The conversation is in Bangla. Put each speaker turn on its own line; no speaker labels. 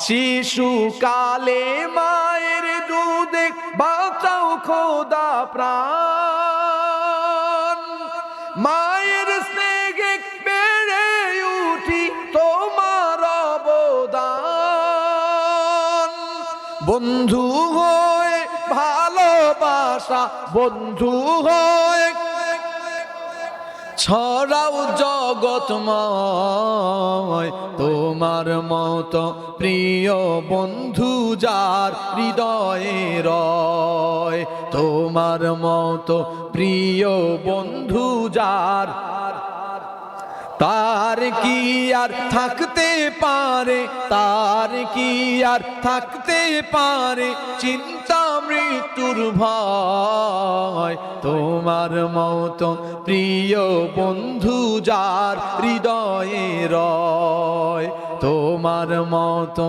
শিশুকালে মায়ের দুধে বাঁচাও খোদা প্রাণ, মায়ের স্নেহে বেড়ে উঠি তোমার অবদান। বন্ধু হয়ে ভালোবাসা, বন্ধু হয়ে ছড়াও জগৎময়, তোমার মতো প্রিয় বন্ধু যার হৃদয়ে রয়, তোমার মতো প্রিয় বন্ধু যার, তার কি আর থাকতে পারে, তার কি আর থাকতে পারে চিন্তা মৃত্যুর ভয়, তোমার মতো প্রিয় বন্ধু যার হৃদয়ে রয়, তোমার মতো